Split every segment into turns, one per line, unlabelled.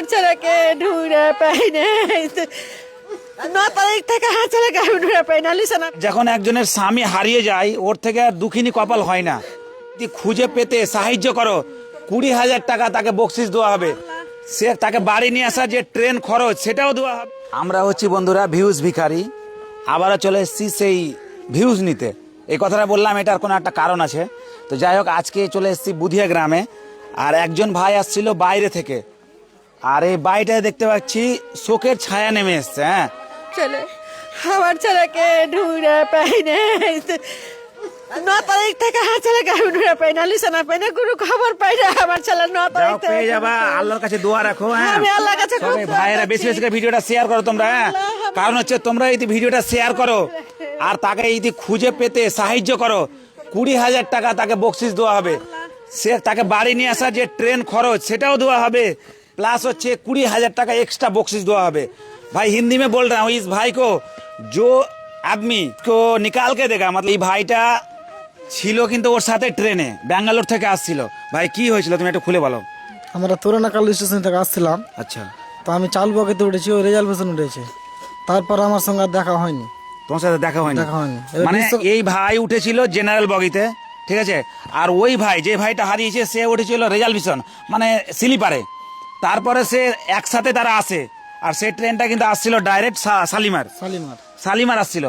আমার ছেলেকে ঢুঁড়ে পাই না, 9 তারিখ থেকে আমার ছেলেকে আমি ঢুঁড়ে পাই না। লিসন,
যখন একজনের স্বামী হারিয়ে যায় ওর থেকে আর দুঃখিনী কপাল হয় না। যদি খুঁজে পেতে সাহায্য করো, 20,000 টাকা তাকে বকশিস দেওয়া হবে। সে তাকে বাড়ি নিয়ে আসা যে ট্রেন খরচ সেটাও দেওয়া হবে। আমরা হচ্ছি বন্ধুরা ভিউজ ভিখারি, আবারও চলে এসেছি সেই ভিউজ নিতে। এই কথাটা বললাম, এটার কোনো একটা কারণ আছে। তো যাই হোক, আজকে চলে এসেছি বুধিয়া গ্রামে, আর একজন ভাই আসছিল বাইরে থেকে, আর এই বাড়িটায় দেখতে পাচ্ছি শোকের ছায়া নেমে এসছে। হ্যাঁ,
ছেলে, আমার ছেলেকে ঢুঁড়ে পাই না, 9 তারিখ থেকে আমার ছেলেকে আমি ঢুঁড়ে পাই না। লিসন পাই না, কোনো খবর পাই না। আমার ছেলে 9 তারিখ থেকে
পেয়ে যাবা। আল্লাহর কাছে দোয়া রাখো। হ্যাঁ,
আমি আল্লাহর কাছে খুব
সবাই ভাইয়েরা বেশি বেশি করে ভিডিওটা শেয়ার করো তোমরা। হ্যাঁ, কারণ হচ্ছে তোমরা এই ভিডিওটা শেয়ার করো আর তাকে এই খুঁজে পেতে সাহায্য করো, 20,000 টাকা তাকে বকশিস দেওয়া হবে। সে তাকে বাড়ি নিয়ে আসা যে ট্রেন খরচ সেটাও দেওয়া হবে, प्लस হচ্ছে 20,000 টাকা एक्स्ट्रा बख्शिश देवा হবে। भाई हिंदी में बोल रहा हूँ, इस भाई को जो आदमी को निकाल के देगा, मतलब এই ভাইটা ছিল কিন্তু ওর সাথে ট্রেনে ব্যাঙ্গালোর থেকে আসছিল। ভাই কি হয়েছিল তুমি একটু খুলে বলো।
আমরা তোরানাকাল স্টেশন থেকে আসছিলাম।
আচ্ছা,
তো আমি চাল বগিতে উঠেছি, ওই রেজাল্ট পেছন উঠেছে। তারপর আমার সঙ্গে আর দেখা হয়নি।
তোমার সাথে দেখা হয়নি?
দেখা হয়নি। এবার
মানে এই ভাই উঠেছিল জেনারেল বগিতে, ঠিক আছে, আর ওই ভাই যে ভাইটা হারিয়েছে সে উঠেছিল রেজার্ভেশন মানে স্লিপারে। তারপরে সে একসাথে তারা আসে, আর সেই ট্রেনটা কিন্তু আসছিল ডাইরেক্ট শালিমার
শালিমার
শালিমার আসছিল।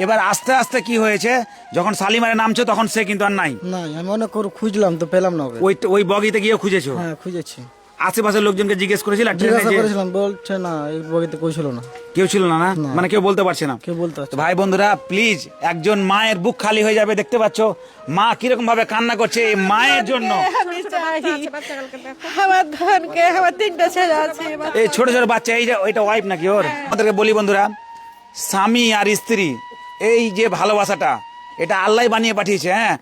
এবার আস্তে আস্তে কি হয়েছে, যখন শালিমারে নামছে তখন সে কিন্তু আর নাই।
নাই, আমি অনেক করে খুঁজলাম তো পেলাম না ওকে।
ওই বগিতে গিয়ে খুঁজেছো?
হ্যাঁ, খুঁজেছি।
আশেপাশের লোকজনকে জিজ্ঞেস করেছিল?
জিজ্ঞাসা করেছিলাম, বলছে না এই বগিতে কেউ ছিল না।
কেউ ছিল না? না মানে কেউ বলতে পারছে না?
কেউ বলতে পারছে
তো ভাই বন্ধুরা প্লিজ, একজন মায়ের বুক খালি হয়ে যাবে। দেখতে পাচ্ছ মা কিরকম ভাবে কান্না করছে এই মায়ের জন্য।
আমি চাই আমার ধনকে, আমার 3টা ছেলে আছে।
এই ছোট ছোট বাচ্চা, এই যে ওইটা ওয়াইফ নাকি ওর? আমাদেরকে বলি বন্ধুরা, স্বামী আর স্ত্রী এই যে ভালোবাসাটা, এটা আল্লাহ বানিয়ে পাঠিয়েছে। হ্যাঁ,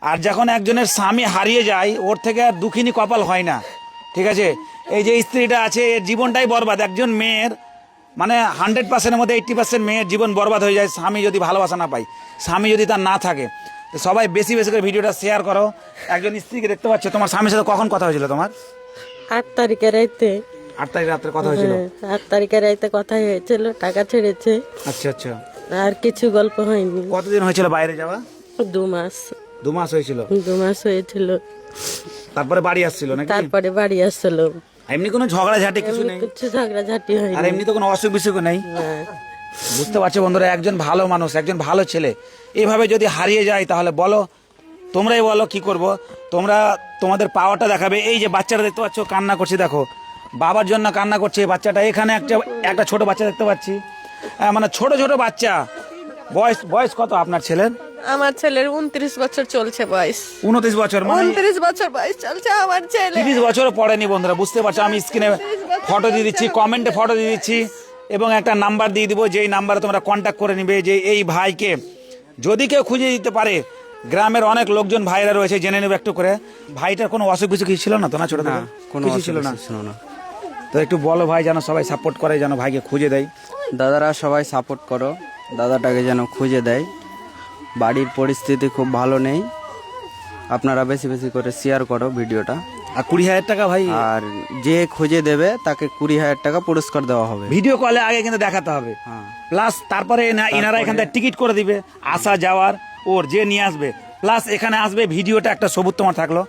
আর যখন একজনের স্বামী হারিয়ে যায় ওর থেকে আর দুঃখিনী কপাল হয় না, ঠিক আছে। এই যে স্ত্রীটা আছে এর জীবনটাই বরবাদ। একজন মেয়ের মানে 100%-এর মধ্যে 80% মেয়ের জীবন বরবাদ হয়ে যায় স্বামী যদি ভালোবাসা না পায়, স্বামী যদি তার না থাকে। তো সবাই বেশি বেশি করে ভিডিওটা শেয়ার করো। একজন স্ত্রীকে দেখতে পাচ্ছ, তোমার স্বামীর সাথে কখন কথা হয়েছিল তোমার?
8 তারিখে রাইতে।
8 তারিখ রাত্রে কথা হয়েছিল?
8 তারিখে রাইতে কথা হয়েছিল, টাকা ছেড়েছে।
আচ্ছা আচ্ছা,
আর কিছু গল্প হয়নি।
কতদিন হয়েছিল বাইরে যাওয়া?
2 মাস।
2 মাস হয়েছিল?
2 মাস হয়েছিল।
তারপরে বাড়ি আসছিল নাকি?
তারপরে বাড়ি আসছিল।
এমনি কোনো ঝগড়াঝাটি কিছু নেই?
কিছু ঝগড়াঝাটি হয়নি।
আর এমনি তো কোনো অসুখ বিসুখ নেই?
না।
বুঝতে পারছো বন্ধুরা, একজন ভালো মানুষ, একজন ভালো ছেলে এইভাবে যদি হারিয়ে যায় তাহলে বলো, তোমরাই বলো কি করব। তোমরা তোমাদের পাওয়ারটা দেখাবে। এই যে বাচ্চাটা দেখতে পাচ্ছ কান্না করছে, দেখো বাবার জন্য কান্না করছে এই বাচ্চাটা। এখানে একটা ছোট বাচ্চা দেখতে পাচ্ছি, মানে ছোট ছোট বাচ্চা। বয়স কত আপনার ছেলের?
আমার ছেলের 29 বছর চলছে বয়স।
29 বছর? মানে
29 বছর বয়স চলছে আমার ছেলে।
30 বছরও পড়েনি বন্ধুরা, বুঝতে পারছো। আমি স্ক্রিনে ফটো দিয়ে দিচ্ছি, কমেন্টে ফটো দিয়ে দিচ্ছি, এবং একটা নাম্বার দিয়ে দিব, যেই নাম্বারে তোমরা কন্ট্যাক্ট করে নিবে যে এই ভাইকে যদি কেউ খুঁজে দিতে পারে। গ্রামের অনেক লোকজন ভাইরা রয়েছে, জেনে নেবে একটু করে। ভাইটার কোনো অসুখ বিসুখ কিছু ছিল না তো? না, ছোট থেকে
কোনো
কিছু ছিল না? তো একটু বলো ভাই, যেন সবাই সাপোর্ট করে, যেন ভাইকে খুঁজে দেয়।
দাদারা সবাই সাপোর্ট করো, দাদাটাকে যেন খুঁজে দেয়। বাড়ির পরিস্থিতি খুব ভালো নেই, আপনারা বেশি বেশি করে শেয়ার করো ভিডিওটা।
আর 20,000 টাকা ভাই,
আর যে খুঁজে দেবে তাকে 20,000 টাকা পুরস্কার দেওয়া হবে।
ভিডিও কলে আগে কিন্তু দেখাতে হবে।
হ্যাঁ,
প্লাস তারপরে এনারা এখান থেকে টিকিট করে দিবে আসা যাওয়ার, ওর যে নিয়ে আসবে। প্লাস এখানে আসবে, ভিডিওটা একটা সবুজ তোমার থাকলো,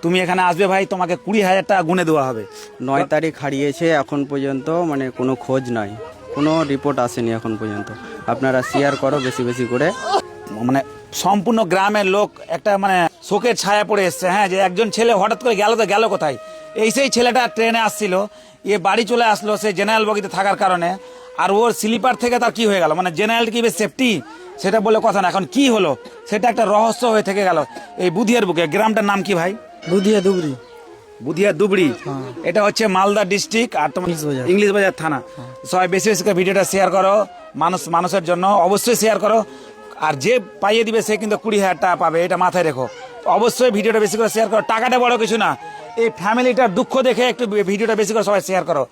তুমি এখানে আসবে ভাই, তোমাকে 20,000 টাকা গুনে দেওয়া হবে।
9 তারিখ হারিয়েছে, এখন পর্যন্ত মানে কোনো খোঁজ নাই, কোনো রিপোর্ট আসেনি এখন পর্যন্ত। আপনারা শেয়ার করো বেশি বেশি করে।
মানে সম্পূর্ণ গ্রামের লোক একটা মানে শোকের ছায়া পড়ে এসছে। হ্যাঁ, যে একজন ছেলে হঠাৎ করে গেল, তো গেল কোথায়? সেই ছেলেটা ট্রেনে আসছিল, এ বাড়ি চলে আসলো সে জেনারেল বগিতে থাকার কারণে। আর ওর স্লিপার থেকে তার কি হয়ে গেল, মানে জেনারেল কি সেফটি সেটা বলে কথা না, এখন কি হলো সেটা একটা রহস্য হয়ে থেকে গেল এই বুধিয়ার বুকে। গ্রামটার নাম কি ভাই?
বুধিয়া দুবরি।
বুধিয়া দুবড়ি, এটা হচ্ছে মালদা ডিস্ট্রিক্ট, আর তোমার ইংলিশ বাজার থানা। সবাই বেশি বেশি করে ভিডিওটা শেয়ার করো, মানুষের জন্য অবশ্যই শেয়ার করো। আর যে পাইয়ে দিবে সে কিন্তু 20,000 টাকা পাবে, এটা মাথায় রেখো। অবশ্যই ভিডিওটা বেশি করে শেয়ার করো, টাকাটা বড় কিছু না। এই ফ্যামিলিটার দুঃখ দেখে একটু ভিডিওটা বেশি করে সবাই শেয়ার করো।